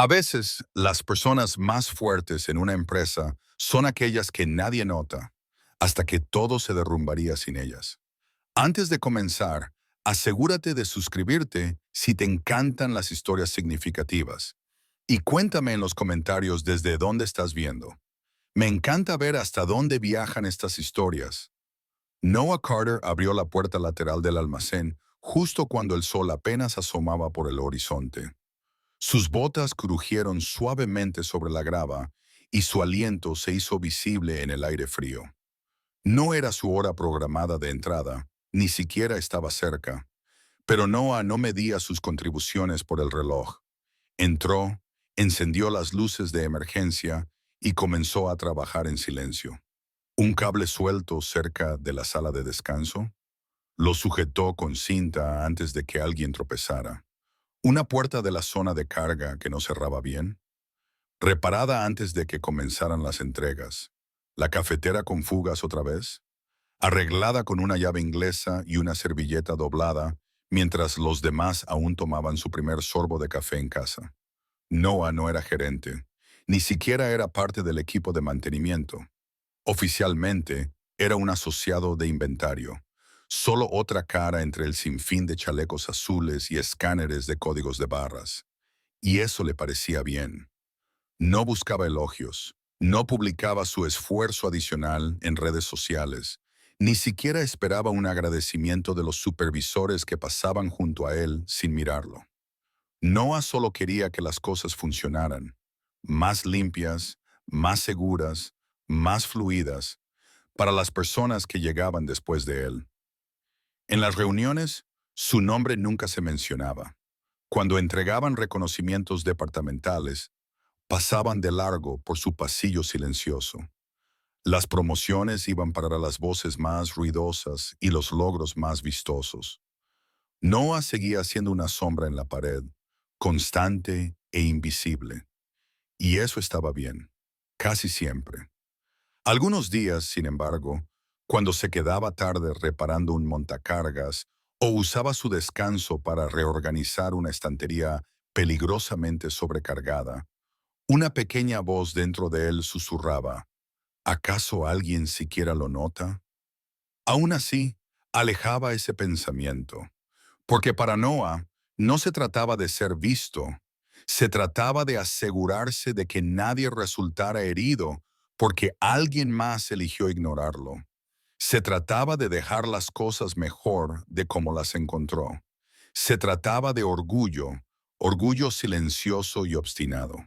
A veces, las personas más fuertes en una empresa son aquellas que nadie nota, hasta que todo se derrumbaría sin ellas. Antes de comenzar, asegúrate de suscribirte si te encantan las historias significativas. Y cuéntame en los comentarios desde dónde estás viendo. Me encanta ver hasta dónde viajan estas historias. Noah Carter abrió la puerta lateral del almacén justo cuando el sol apenas asomaba por el horizonte. Sus botas crujieron suavemente sobre la grava y su aliento se hizo visible en el aire frío. No era su hora programada de entrada, ni siquiera estaba cerca, pero Noah no medía sus contribuciones por el reloj. Entró, encendió las luces de emergencia y comenzó a trabajar en silencio. Un cable suelto cerca de la sala de descanso lo sujetó con cinta antes de que alguien tropezara. Una puerta de la zona de carga que no cerraba bien, reparada antes de que comenzaran las entregas. La cafetera con fugas otra vez, arreglada con una llave inglesa y una servilleta doblada, mientras los demás aún tomaban su primer sorbo de café en casa. Noah no era gerente, ni siquiera era parte del equipo de mantenimiento. Oficialmente, era un asociado de inventario, solo otra cara entre el sinfín de chalecos azules y escáneres de códigos de barras. Y eso le parecía bien. No buscaba elogios, no publicaba su esfuerzo adicional en redes sociales, ni siquiera esperaba un agradecimiento de los supervisores que pasaban junto a él sin mirarlo. Noah solo quería que las cosas funcionaran, más limpias, más seguras, más fluidas, para las personas que llegaban después de él. En las reuniones, su nombre nunca se mencionaba. Cuando entregaban reconocimientos departamentales, pasaban de largo por su pasillo silencioso. Las promociones iban para las voces más ruidosas y los logros más vistosos. Noah seguía siendo una sombra en la pared, constante e invisible. Y eso estaba bien, casi siempre. Algunos días, sin embargo, cuando se quedaba tarde reparando un montacargas o usaba su descanso para reorganizar una estantería peligrosamente sobrecargada, una pequeña voz dentro de él susurraba, ¿acaso alguien siquiera lo nota? Aún así, alejaba ese pensamiento, porque para Noah no se trataba de ser visto, se trataba de asegurarse de que nadie resultara herido porque alguien más eligió ignorarlo. Se trataba de dejar las cosas mejor de como las encontró. Se trataba de orgullo, orgullo silencioso y obstinado.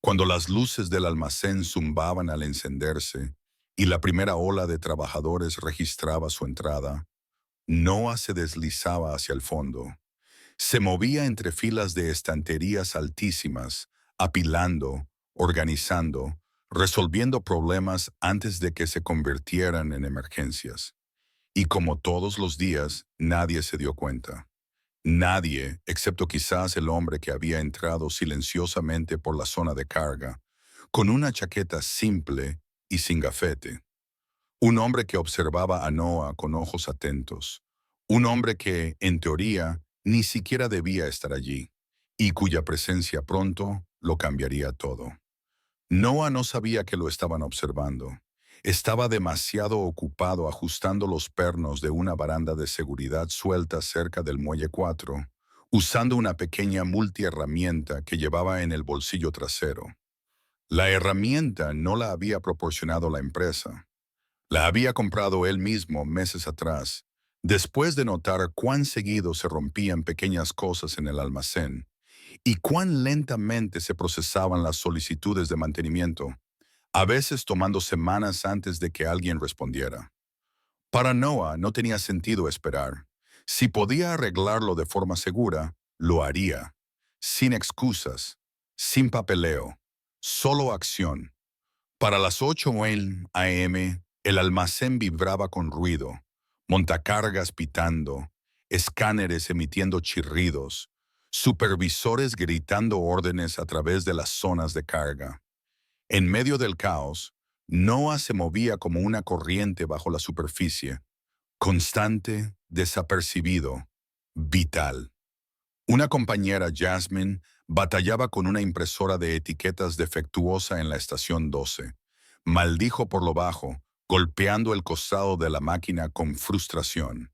Cuando las luces del almacén zumbaban al encenderse y la primera ola de trabajadores registraba su entrada, Noah se deslizaba hacia el fondo. Se movía entre filas de estanterías altísimas, apilando, organizando, resolviendo problemas antes de que se convirtieran en emergencias. Y como todos los días, nadie se dio cuenta. Nadie, excepto quizás el hombre que había entrado silenciosamente por la zona de carga, con una chaqueta simple y sin gafete. Un hombre que observaba a Noah con ojos atentos. Un hombre que, en teoría, ni siquiera debía estar allí, y cuya presencia pronto lo cambiaría todo. Noah no sabía que lo estaban observando. Estaba demasiado ocupado ajustando los pernos de una baranda de seguridad suelta cerca del muelle 4, usando una pequeña multiherramienta que llevaba en el bolsillo trasero. La herramienta no la había proporcionado la empresa. La había comprado él mismo meses atrás, después de notar cuán seguido se rompían pequeñas cosas en el almacén y cuán lentamente se procesaban las solicitudes de mantenimiento, a veces tomando semanas antes de que alguien respondiera. Para Noah no tenía sentido esperar. Si podía arreglarlo de forma segura, lo haría. Sin excusas, sin papeleo, solo acción. Para las 8 a.m., el almacén vibraba con ruido, montacargas pitando, escáneres emitiendo chirridos, supervisores gritando órdenes a través de las zonas de carga. En medio del caos, Noah se movía como una corriente bajo la superficie, constante, desapercibido, vital. Una compañera, Jasmine, Batallaba con una impresora de etiquetas defectuosa en la estación 12. Maldijo por lo bajo, golpeando el costado de la máquina con frustración.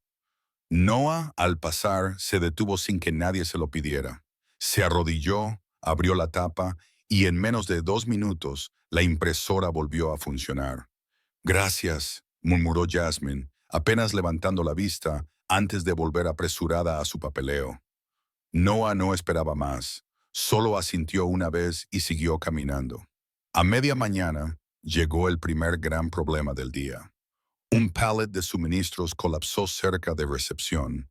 Noah, al pasar, se detuvo sin que nadie se lo pidiera. Se arrodilló, abrió la tapa y en menos de 2 minutos la impresora volvió a funcionar. Gracias, murmuró Jasmine, apenas levantando la vista antes de volver apresurada a su papeleo. Noah no esperaba más, solo asintió una vez y siguió caminando. A media mañana llegó el primer gran problema del día. Un pallet de suministros colapsó cerca de recepción.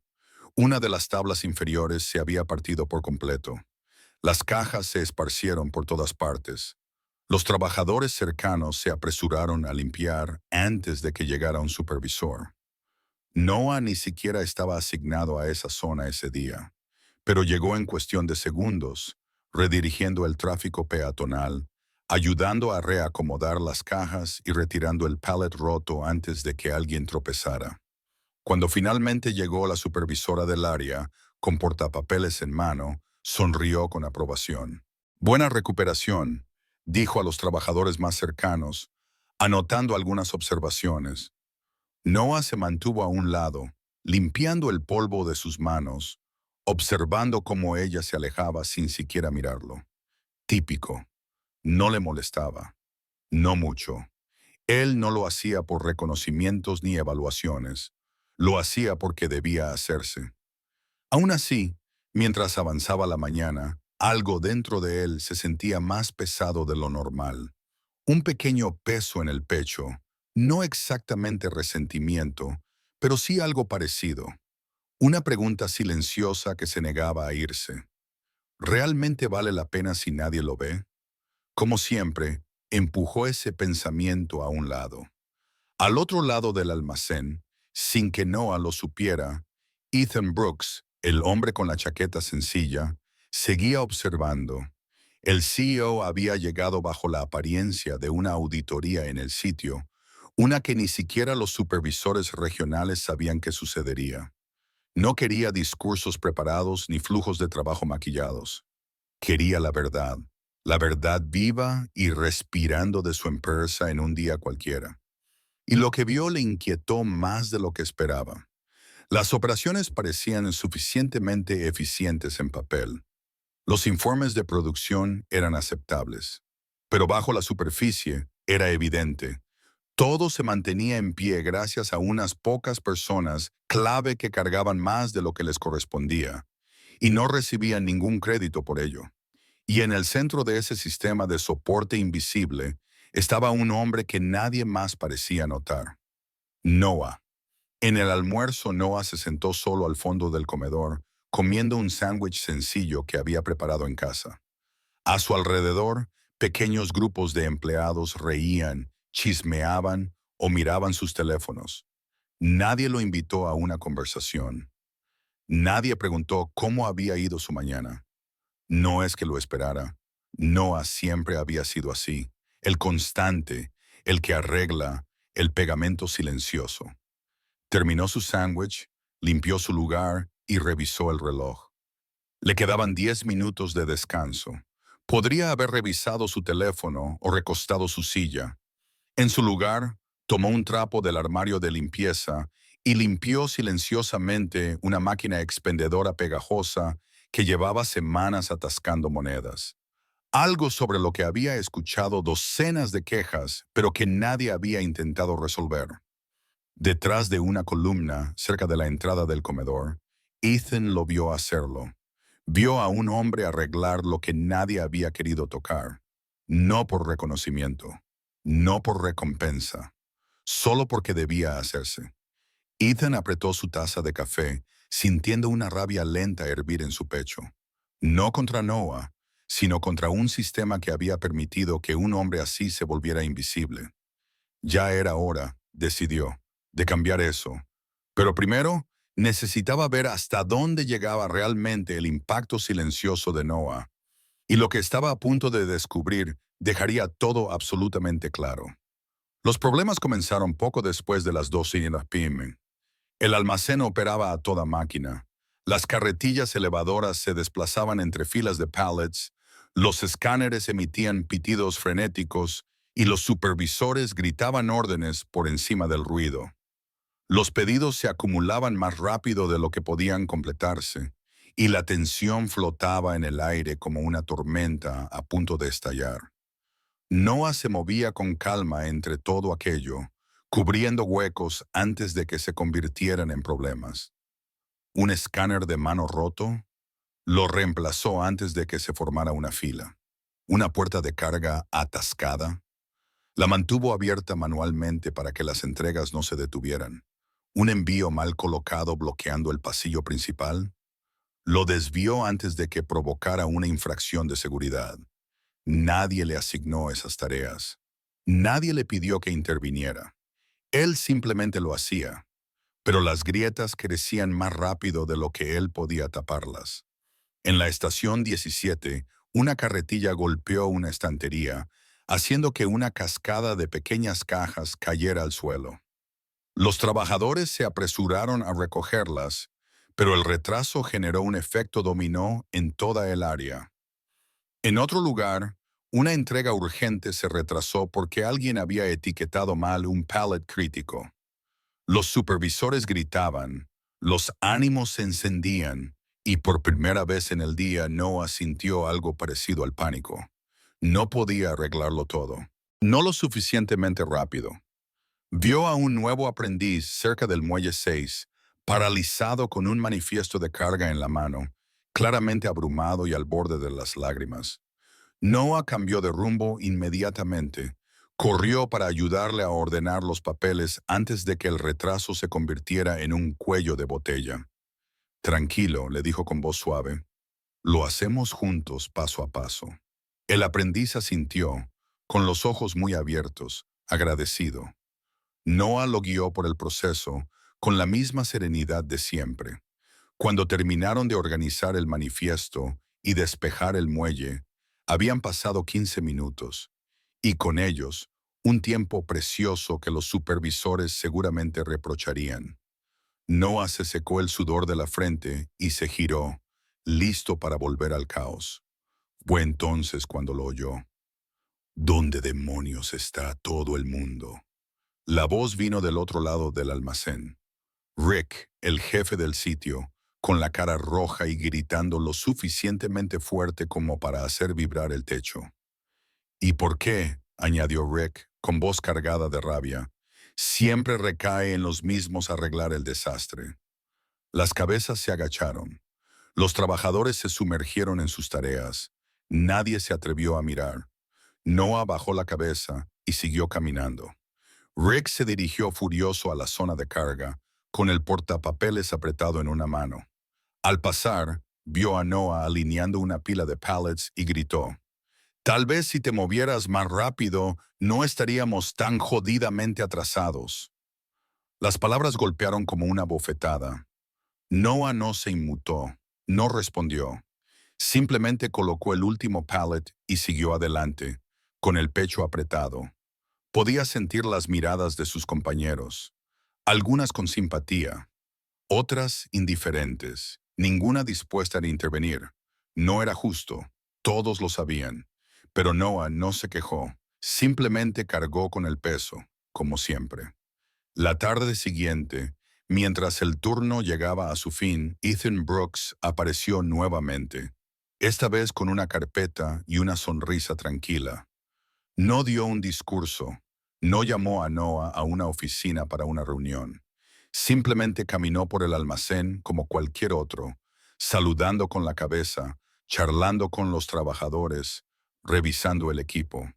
Una de las tablas inferiores se había partido por completo. Las cajas se esparcieron por todas partes. Los trabajadores cercanos se apresuraron a limpiar antes de que llegara un supervisor. Noah ni siquiera estaba asignado a esa zona ese día, pero llegó en cuestión de segundos, redirigiendo el tráfico peatonal, ayudando a reacomodar las cajas y retirando el pallet roto antes de que alguien tropezara. Cuando finalmente llegó la supervisora del área, con portapapeles en mano, sonrió con aprobación. Buena recuperación, dijo a los trabajadores más cercanos, anotando algunas observaciones. Noah se mantuvo a un lado, limpiando el polvo de sus manos, observando cómo ella se alejaba sin siquiera mirarlo. Típico. No le molestaba. No mucho. Él no lo hacía por reconocimientos ni evaluaciones. Lo hacía porque debía hacerse. Aún así, mientras avanzaba la mañana, algo dentro de él se sentía más pesado de lo normal. Un pequeño peso en el pecho, no exactamente resentimiento, pero sí algo parecido. Una pregunta silenciosa que se negaba a irse. ¿Realmente vale la pena si nadie lo ve? Como siempre, empujó ese pensamiento a un lado. Al otro lado del almacén, sin que Noah lo supiera, Ethan Brooks, el hombre con la chaqueta sencilla, seguía observando. El CEO había llegado bajo la apariencia de una auditoría en el sitio, una que ni siquiera los supervisores regionales sabían que sucedería. No quería discursos preparados ni flujos de trabajo maquillados. Quería la verdad viva y respirando de su empresa en un día cualquiera. Y lo que vio le inquietó más de lo que esperaba. Las operaciones parecían suficientemente eficientes en papel. Los informes de producción eran aceptables. Pero bajo la superficie era evidente. Todo se mantenía en pie gracias a unas pocas personas clave que cargaban más de lo que les correspondía, y no recibían ningún crédito por ello. Y en el centro de ese sistema de soporte invisible estaba un hombre que nadie más parecía notar. Noah. En el almuerzo, Noah se sentó solo al fondo del comedor, comiendo un sándwich sencillo que había preparado en casa. A su alrededor, pequeños grupos de empleados reían, chismeaban o miraban sus teléfonos. Nadie lo invitó a una conversación. Nadie preguntó cómo había ido su mañana. No es que lo esperara. Noah siempre había sido así, el constante, el que arregla, el pegamento silencioso. Terminó su sándwich, limpió su lugar y revisó el reloj. Le quedaban 10 minutos de descanso. Podría haber revisado su teléfono o recostado su silla. En su lugar, tomó un trapo del armario de limpieza y limpió silenciosamente una máquina expendedora pegajosa que llevaba semanas atascando monedas. Algo sobre lo que había escuchado docenas de quejas, pero que nadie había intentado resolver. Detrás de una columna, cerca de la entrada del comedor, Ethan lo vio hacerlo. Vio a un hombre arreglar lo que nadie había querido tocar. No por reconocimiento, no por recompensa, solo porque debía hacerse. Ethan apretó su taza de café, sintiendo una rabia lenta hervir en su pecho. No contra Noah, sino contra un sistema que había permitido que un hombre así se volviera invisible. Ya era hora, decidió, de cambiar eso. Pero primero, necesitaba ver hasta dónde llegaba realmente el impacto silencioso de Noah. Y lo que estaba a punto de descubrir dejaría todo absolutamente claro. Los problemas comenzaron poco después de las 12 p.m. El almacén operaba a toda máquina. Las carretillas elevadoras se desplazaban entre filas de pallets, los escáneres emitían pitidos frenéticos y los supervisores gritaban órdenes por encima del ruido. Los pedidos se acumulaban más rápido de lo que podían completarse, y la tensión flotaba en el aire como una tormenta a punto de estallar. Noah se movía con calma entre todo aquello, cubriendo huecos antes de que se convirtieran en problemas. Un escáner de mano roto lo reemplazó antes de que se formara una fila. Una puerta de carga atascada la mantuvo abierta manualmente para que las entregas no se detuvieran. Un envío mal colocado bloqueando el pasillo principal lo desvió antes de que provocara una infracción de seguridad. Nadie le asignó esas tareas. Nadie le pidió que interviniera. Él simplemente lo hacía, pero las grietas crecían más rápido de lo que él podía taparlas. En la estación 17, una carretilla golpeó una estantería, haciendo que una cascada de pequeñas cajas cayera al suelo. Los trabajadores se apresuraron a recogerlas, pero el retraso generó un efecto dominó en toda el área. En otro lugar, una entrega urgente se retrasó porque alguien había etiquetado mal un pallet crítico. Los supervisores gritaban, los ánimos se encendían, y por primera vez en el día Noah sintió algo parecido al pánico. No podía arreglarlo todo. No lo suficientemente rápido. Vio a un nuevo aprendiz cerca del muelle 6, paralizado con un manifiesto de carga en la mano, claramente abrumado y al borde de las lágrimas. Noah cambió de rumbo inmediatamente. Corrió para ayudarle a ordenar los papeles antes de que el retraso se convirtiera en un cuello de botella. Tranquilo, le dijo con voz suave. Lo hacemos juntos, paso a paso. El aprendiz asintió, con los ojos muy abiertos, agradecido. Noah lo guió por el proceso con la misma serenidad de siempre. Cuando terminaron de organizar el manifiesto y despejar el muelle, habían pasado 15 minutos, y con ellos, un tiempo precioso que los supervisores seguramente reprocharían. Noah se secó el sudor de la frente y se giró, listo para volver al caos. Fue entonces cuando lo oyó. ¿Dónde demonios está todo el mundo? La voz vino del otro lado del almacén. Rick, el jefe del sitio, con la cara roja y gritando lo suficientemente fuerte como para hacer vibrar el techo. ¿Y por qué? Añadió Rick, con voz cargada de rabia. Siempre recae en los mismos arreglar el desastre. Las cabezas se agacharon. Los trabajadores se sumergieron en sus tareas. Nadie se atrevió a mirar. Noah bajó la cabeza y siguió caminando. Rick se dirigió furioso a la zona de carga, con el portapapeles apretado en una mano. Al pasar, vio a Noah alineando una pila de pallets y gritó, «Tal vez si te movieras más rápido, no estaríamos tan jodidamente atrasados». Las palabras golpearon como una bofetada. Noah no se inmutó, no respondió. Simplemente colocó el último pallet y siguió adelante, con el pecho apretado. Podía sentir las miradas de sus compañeros, algunas con simpatía, otras indiferentes, ninguna dispuesta a intervenir. No era justo, todos lo sabían, pero Noah no se quejó, simplemente cargó con el peso, como siempre. La tarde siguiente, mientras el turno llegaba a su fin, Ethan Brooks apareció nuevamente, esta vez con una carpeta y una sonrisa tranquila. No dio un discurso, no llamó a Noah a una oficina para una reunión. Simplemente caminó por el almacén como cualquier otro, saludando con la cabeza, charlando con los trabajadores, revisando el equipo.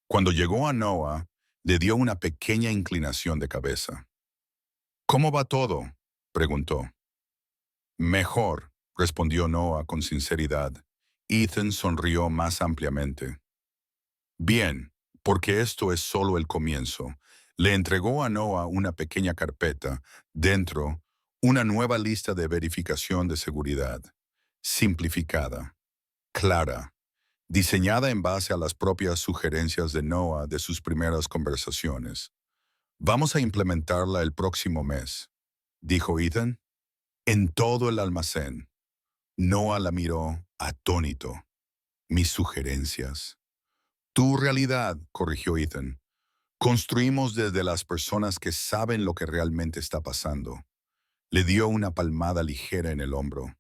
Cuando llegó a Noah, le dio una pequeña inclinación de cabeza. «¿Cómo va todo?», preguntó. «Mejor», respondió Noah con sinceridad. Ethan sonrió más ampliamente. «Bien, porque esto es solo el comienzo». Le entregó a Noah una pequeña carpeta, dentro, una nueva lista de verificación de seguridad, simplificada, clara, diseñada en base a las propias sugerencias de Noah de sus primeras conversaciones. «Vamos a implementarla el próximo mes», dijo Ethan. en todo el almacén. Noah la miró atónito. Mis sugerencias. Tu realidad, corrigió Ethan. Construimos desde las personas que saben lo que realmente está pasando. Le dio una palmada ligera en el hombro.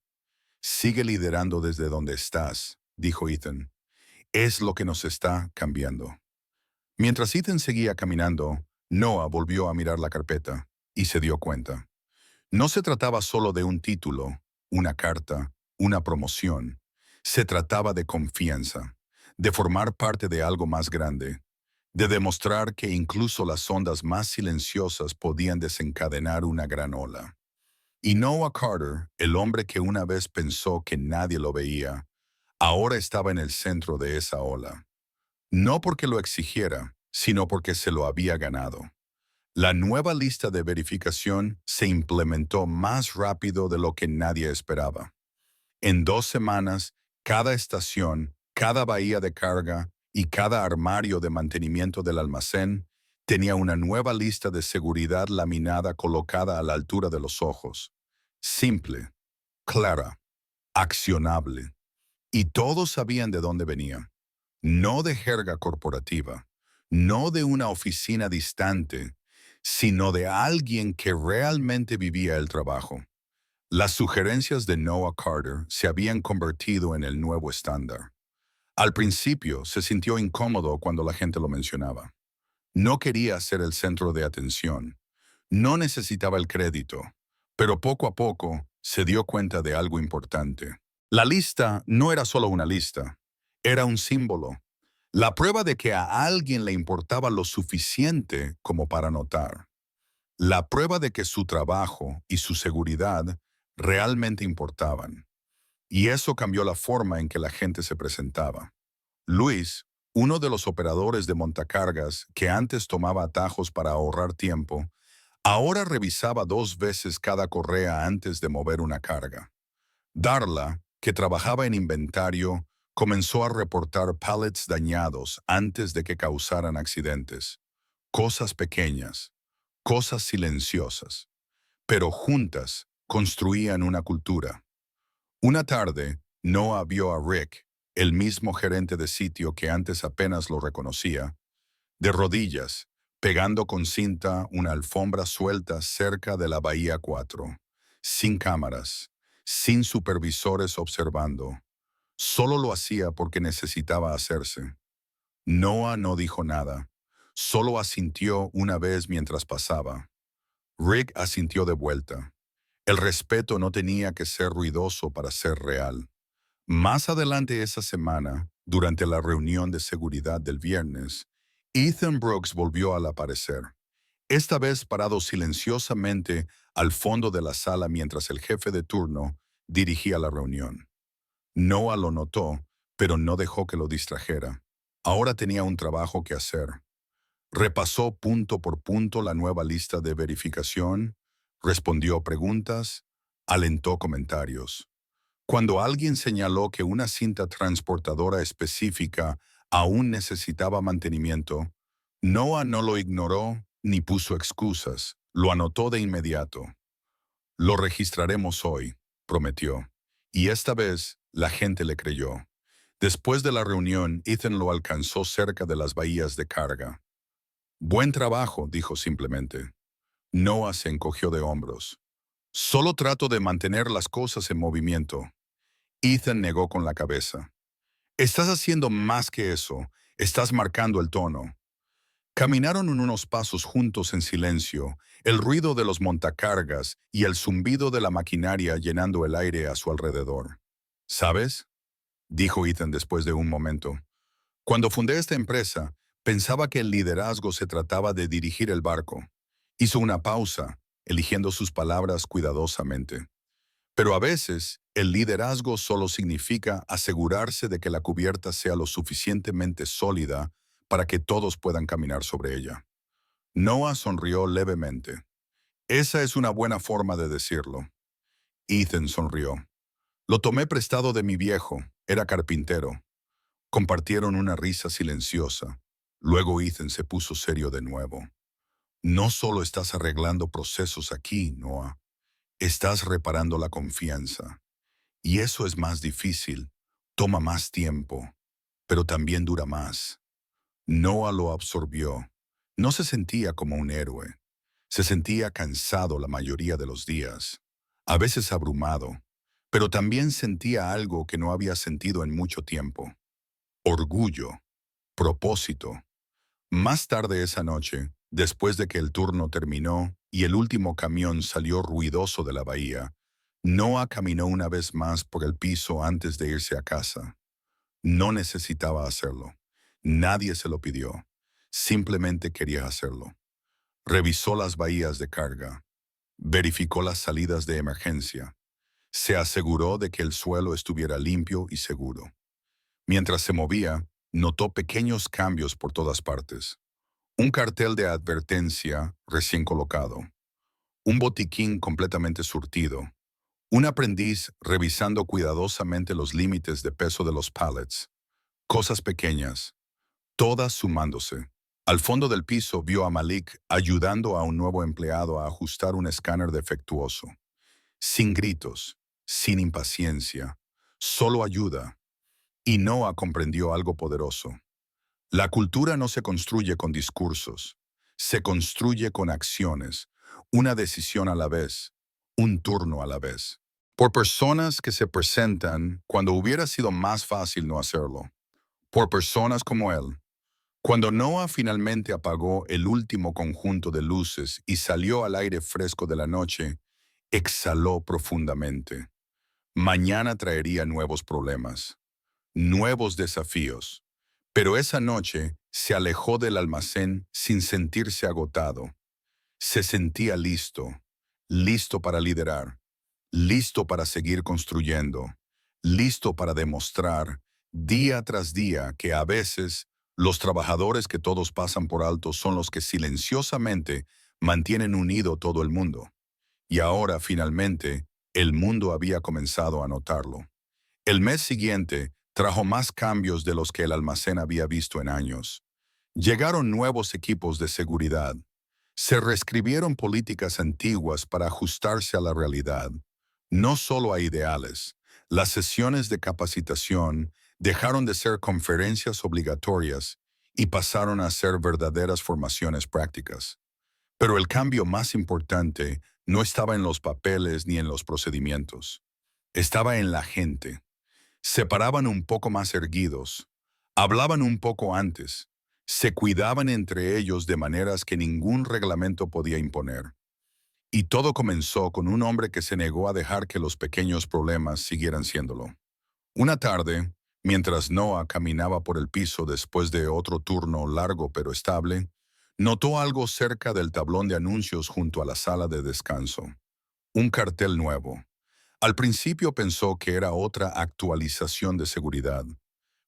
Sigue liderando desde donde estás, dijo Ethan. Es lo que nos está cambiando. Mientras Ethan seguía caminando, Noah volvió a mirar la carpeta y se dio cuenta. No se trataba solo de un título, una carta, una promoción. Se trataba de confianza, de formar parte de algo más grande, de demostrar que incluso las ondas más silenciosas podían desencadenar una gran ola. Y Noah Carter, el hombre que una vez pensó que nadie lo veía, ahora estaba en el centro de esa ola. No porque lo exigiera, sino porque se lo había ganado. La nueva lista de verificación se implementó más rápido de lo que nadie esperaba. En 2 semanas, cada estación, cada bahía de carga y cada armario de mantenimiento del almacén tenía una nueva lista de seguridad laminada colocada a la altura de los ojos. Simple, clara, accionable. Y todos sabían de dónde venía. No de jerga corporativa, no de una oficina distante, sino de alguien que realmente vivía el trabajo. Las sugerencias de Noah Carter se habían convertido en el nuevo estándar. Al principio se sintió incómodo cuando la gente lo mencionaba. No quería ser el centro de atención. No necesitaba el crédito, pero poco a poco se dio cuenta de algo importante. La lista no era solo una lista, era un símbolo. La prueba de que a alguien le importaba lo suficiente como para notar. La prueba de que su trabajo y su seguridad realmente importaban. Y eso cambió la forma en que la gente se presentaba. Luis, uno de los operadores de montacargas que antes tomaba atajos para ahorrar tiempo, ahora revisaba 2 veces cada correa antes de mover una carga. Darla, que trabajaba en inventario, comenzó a reportar pallets dañados antes de que causaran accidentes. Cosas pequeñas, cosas silenciosas, pero juntas construían una cultura. Una tarde, Noah vio a Rick, el mismo gerente de sitio que antes apenas lo reconocía, de rodillas, pegando con cinta una alfombra suelta cerca de la Bahía 4, sin cámaras, sin supervisores observando. Solo lo hacía porque necesitaba hacerse. Noah no dijo nada, solo asintió una vez mientras pasaba. Rick asintió de vuelta. El respeto no tenía que ser ruidoso para ser real. Más adelante esa semana, durante la reunión de seguridad del viernes, Ethan Brooks volvió al aparecer, esta vez parado silenciosamente al fondo de la sala mientras el jefe de turno dirigía la reunión. Noah lo notó, pero no dejó que lo distrajera. Ahora tenía un trabajo que hacer. Repasó punto por punto la nueva lista de verificación, respondió preguntas, alentó comentarios. Cuando alguien señaló que una cinta transportadora específica aún necesitaba mantenimiento, Noah no lo ignoró ni puso excusas, lo anotó de inmediato. Lo registraremos hoy, prometió, y esta vez la gente le creyó. Después de la reunión, Ethan lo alcanzó cerca de las bahías de carga. Buen trabajo, dijo simplemente. Noah se encogió de hombros. Solo trato de mantener las cosas en movimiento. Ethan negó con la cabeza. Estás haciendo más que eso. Estás marcando el tono. Caminaron unos pasos juntos en silencio, el ruido de los montacargas y el zumbido de la maquinaria llenando el aire a su alrededor. ¿Sabes?, dijo Ethan después de un momento. Cuando fundé esta empresa, pensaba que el liderazgo se trataba de dirigir el barco. Hizo una pausa, eligiendo sus palabras cuidadosamente. Pero a veces, el liderazgo solo significa asegurarse de que la cubierta sea lo suficientemente sólida para que todos puedan caminar sobre ella. Noah sonrió levemente. Esa es una buena forma de decirlo. Ethan sonrió. Lo tomé prestado de mi viejo, era carpintero. Compartieron una risa silenciosa. Luego Ethan se puso serio de nuevo. No solo estás arreglando procesos aquí, Noah. Estás reparando la confianza. Y eso es más difícil, toma más tiempo, pero también dura más. Noah lo absorbió. No se sentía como un héroe. Se sentía cansado la mayoría de los días, a veces abrumado, pero también sentía algo que no había sentido en mucho tiempo. Orgullo, propósito. Más tarde esa noche, después de que el turno terminó y el último camión salió ruidoso de la bahía, Noah caminó una vez más por el piso antes de irse a casa. No necesitaba hacerlo. Nadie se lo pidió. Simplemente quería hacerlo. Revisó las bahías de carga. Verificó las salidas de emergencia. Se aseguró de que el suelo estuviera limpio y seguro. Mientras se movía, notó pequeños cambios por todas partes. Un cartel de advertencia recién colocado. Un botiquín completamente surtido. Un aprendiz revisando cuidadosamente los límites de peso de los pallets. Cosas pequeñas, todas sumándose. Al fondo del piso vio a Malik ayudando a un nuevo empleado a ajustar un escáner defectuoso. Sin gritos, sin impaciencia, solo ayuda. Y Noah comprendió algo poderoso. La cultura no se construye con discursos, se construye con acciones, una decisión a la vez, un turno a la vez. Por personas que se presentan cuando hubiera sido más fácil no hacerlo. Por personas como él. Cuando Noah finalmente apagó el último conjunto de luces y salió al aire fresco de la noche, exhaló profundamente. Mañana traería nuevos problemas, nuevos desafíos. Pero esa noche se alejó del almacén sin sentirse agotado. Se sentía listo, listo para liderar, listo para seguir construyendo, listo para demostrar día tras día que a veces los trabajadores que todos pasan por alto son los que silenciosamente mantienen unido todo el mundo. Y ahora, finalmente, el mundo había comenzado a notarlo. El mes siguiente trajo más cambios de los que el almacén había visto en años. Llegaron nuevos equipos de seguridad. Se reescribieron políticas antiguas para ajustarse a la realidad, no solo a ideales. Las sesiones de capacitación dejaron de ser conferencias obligatorias y pasaron a ser verdaderas formaciones prácticas. Pero el cambio más importante no estaba en los papeles ni en los procedimientos. Estaba en la gente. Se paraban un poco más erguidos, hablaban un poco antes, se cuidaban entre ellos de maneras que ningún reglamento podía imponer. Y todo comenzó con un hombre que se negó a dejar que los pequeños problemas siguieran siéndolo. Una tarde, mientras Noah caminaba por el piso después de otro turno largo pero estable, notó algo cerca del tablón de anuncios junto a la sala de descanso. Un cartel nuevo. Al principio pensó que era otra actualización de seguridad,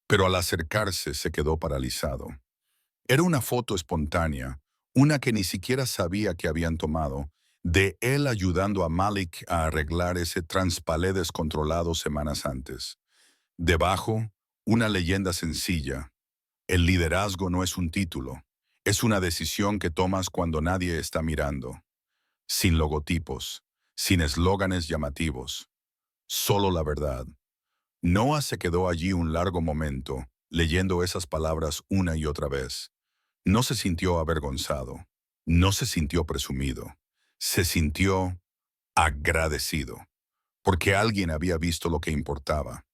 pero al acercarse se quedó paralizado. Era una foto espontánea, una que ni siquiera sabía que habían tomado, de él ayudando a Malik a arreglar ese transpalé descontrolado semanas antes. Debajo, una leyenda sencilla. El liderazgo no es un título, es una decisión que tomas cuando nadie está mirando. Sin logotipos, sin eslóganes llamativos. Solo la verdad. Noah se quedó allí un largo momento, leyendo esas palabras una y otra vez. No se sintió avergonzado, no se sintió presumido, se sintió agradecido, porque alguien había visto lo que importaba,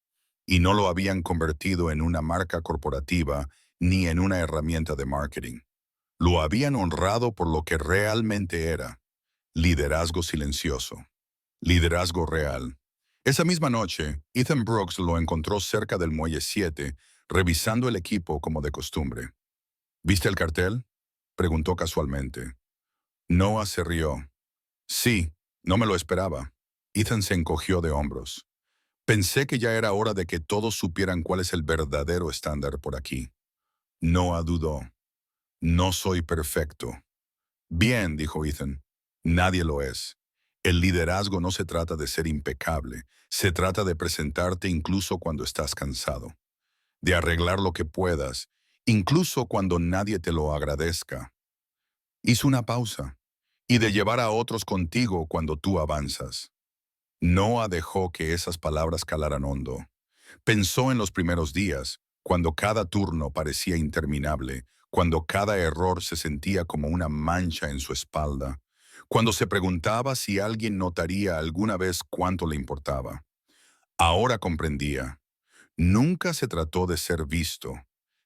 y no lo habían convertido en una marca corporativa ni en una herramienta de marketing. Lo habían honrado por lo que realmente era, liderazgo silencioso, liderazgo real. Esa misma noche, Ethan Brooks lo encontró cerca del Muelle 7, revisando el equipo como de costumbre. ¿Viste el cartel?, preguntó casualmente. Noah se rió. Sí, no me lo esperaba. Ethan se encogió de hombros. Pensé que ya era hora de que todos supieran cuál es el verdadero estándar por aquí. Noah dudó. No soy perfecto. Bien, dijo Ethan. Nadie lo es. El liderazgo no se trata de ser impecable, se trata de presentarte incluso cuando estás cansado, de arreglar lo que puedas, incluso cuando nadie te lo agradezca. Hizo una pausa, y de llevar a otros contigo cuando tú avanzas. Noah dejó que esas palabras calaran hondo. Pensó en los primeros días, cuando cada turno parecía interminable, cuando cada error se sentía como una mancha en su espalda, cuando se preguntaba si alguien notaría alguna vez cuánto le importaba. Ahora comprendía. Nunca se trató de ser visto.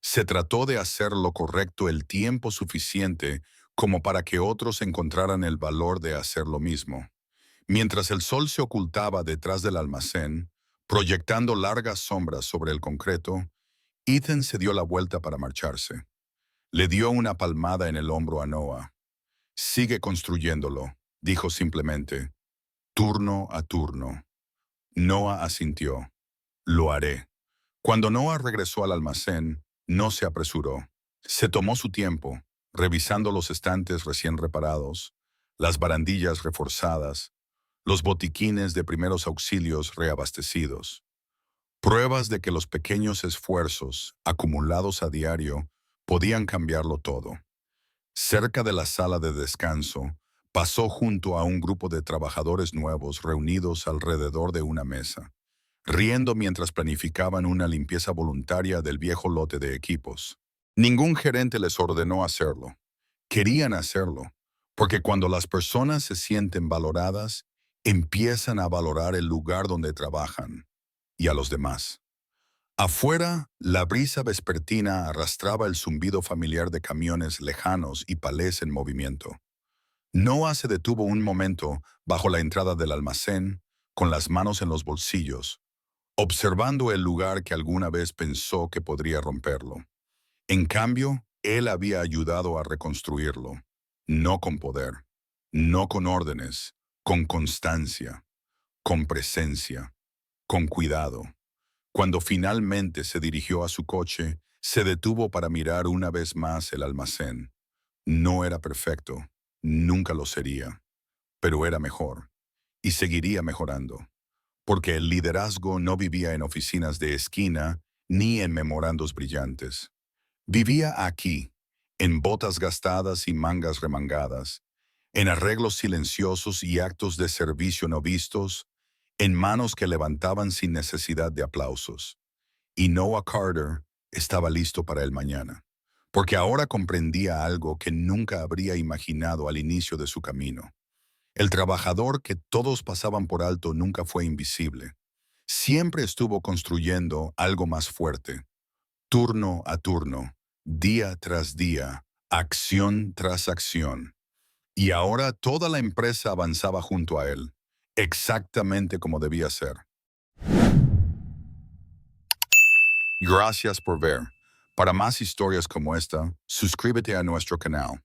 Se trató de hacer lo correcto el tiempo suficiente como para que otros encontraran el valor de hacer lo mismo. Mientras el sol se ocultaba detrás del almacén, proyectando largas sombras sobre el concreto, Ethan se dio la vuelta para marcharse. Le dio una palmada en el hombro a Noah. Sigue construyéndolo, dijo simplemente, turno a turno. Noah asintió. Lo haré. Cuando Noah regresó al almacén, no se apresuró. Se tomó su tiempo, revisando los estantes recién reparados, las barandillas reforzadas, los botiquines de primeros auxilios reabastecidos. Pruebas de que los pequeños esfuerzos, acumulados a diario, podían cambiarlo todo. Cerca de la sala de descanso, pasó junto a un grupo de trabajadores nuevos reunidos alrededor de una mesa, riendo mientras planificaban una limpieza voluntaria del viejo lote de equipos. Ningún gerente les ordenó hacerlo. Querían hacerlo, porque cuando las personas se sienten valoradas, empiezan a valorar el lugar donde trabajan y a los demás. Afuera, la brisa vespertina arrastraba el zumbido familiar de camiones lejanos y palés en movimiento. Noah se detuvo un momento bajo la entrada del almacén, con las manos en los bolsillos, observando el lugar que alguna vez pensó que podría romperlo. En cambio, él había ayudado a reconstruirlo, no con poder, no con órdenes, con constancia, con presencia, con cuidado. Cuando finalmente se dirigió a su coche, se detuvo para mirar una vez más el almacén. No era perfecto, nunca lo sería, pero era mejor, y seguiría mejorando, porque el liderazgo no vivía en oficinas de esquina ni en memorandos brillantes. Vivía aquí, en botas gastadas y mangas remangadas, en arreglos silenciosos y actos de servicio no vistos, en manos que levantaban sin necesidad de aplausos. Y Noah Carter estaba listo para el mañana, porque ahora comprendía algo que nunca habría imaginado al inicio de su camino. El trabajador que todos pasaban por alto nunca fue invisible. Siempre estuvo construyendo algo más fuerte, turno a turno, día tras día, acción tras acción. Y ahora toda la empresa avanzaba junto a él, exactamente como debía ser. Gracias por ver. Para más historias como esta, suscríbete a nuestro canal.